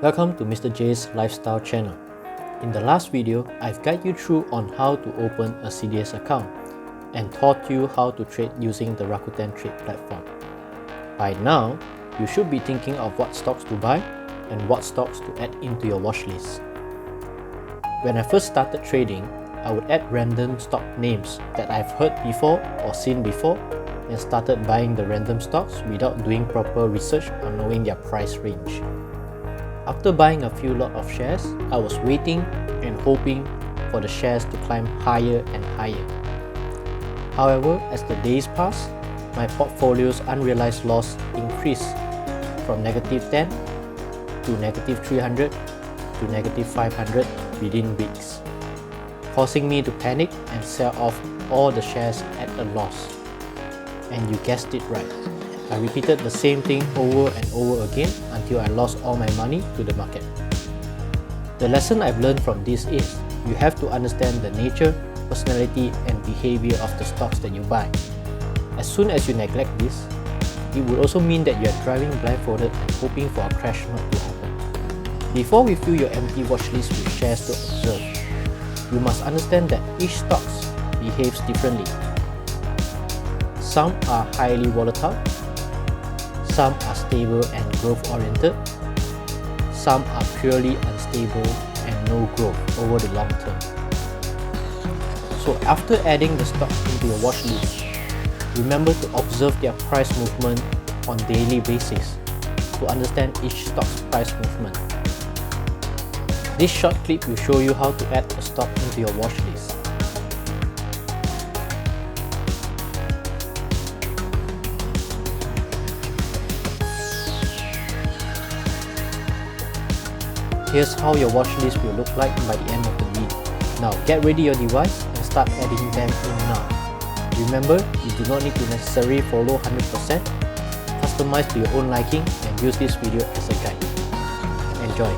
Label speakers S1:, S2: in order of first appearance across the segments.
S1: Welcome to Mr. J's Lifestyle channel. In the last video, I've guided you through on how to open a CDS account and taught you how to trade using the Rakuten Trade platform. By now, you should be thinking of what stocks to buy and what stocks to add into your watch list. When I first started trading, I would add random stock names that I've heard before or seen before and started buying the random stocks without doing proper research or knowing their price range. After buying a few lot of shares, I was waiting and hoping for the shares to climb higher and higher. However, as the days passed, my portfolio's unrealized loss increased from -10 to -300 to -500 within weeks, causing me to panic and sell off all the shares at a loss. And you guessed it right, I repeated the same thing over and over again until I lost all my money to the market. The lesson I've learned from this is, you have to understand the nature, personality and behavior of the stocks that you buy. As soon as you neglect this, it would also mean that you are driving blindfolded and hoping for a crash not to happen. Before we fill your empty watch list with shares to observe, you must understand that each stock behaves differently. Some are highly volatile, some are stable and growth-oriented, some are purely unstable and no growth over the long term. So after adding the stocks into your watch list, remember to observe their price movement on daily basis to understand each stock's price movement. This short clip will show you how to add a stock into your watch list. Here's how your watch list will look like by the end of the video. Now get ready your device and start adding them in now. Remember, you do not need to necessarily follow 100%. Customize to your own liking and use this video as a guide. Enjoy!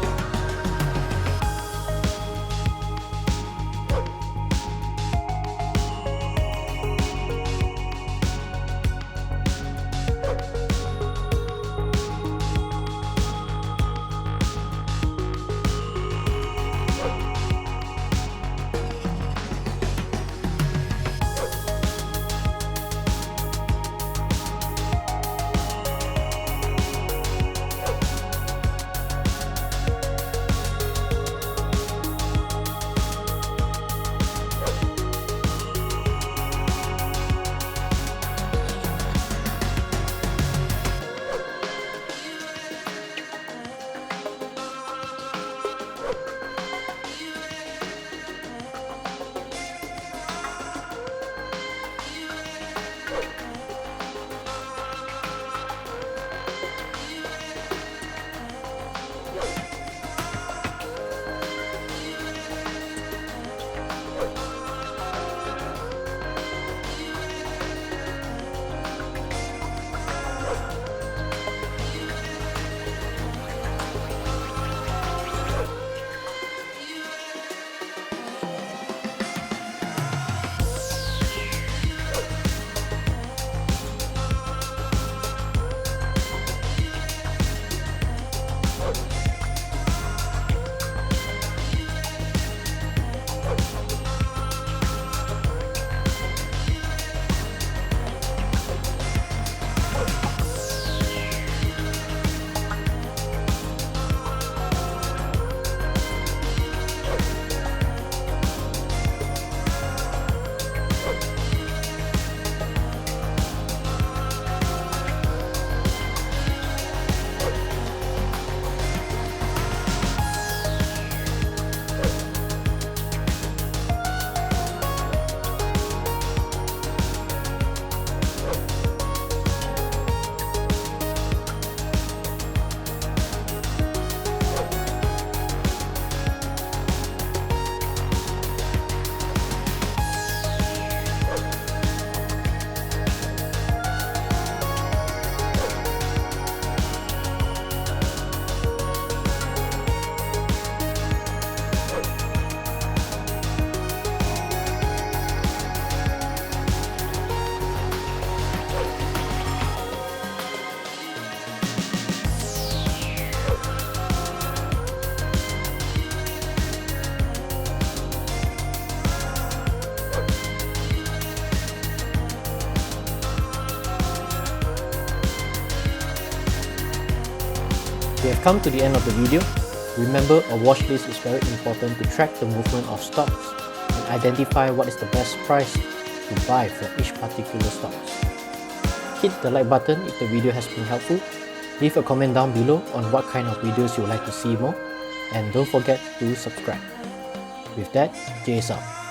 S1: We have come to the end of the video. Remember, a watch list is very important to track the movement of stocks and identify what is the best price to buy for each particular stocks. Hit the like button if the video has been helpful. Leave a comment down below on what kind of videos you would like to see more, and don't forget to subscribe. With that, Jay is out.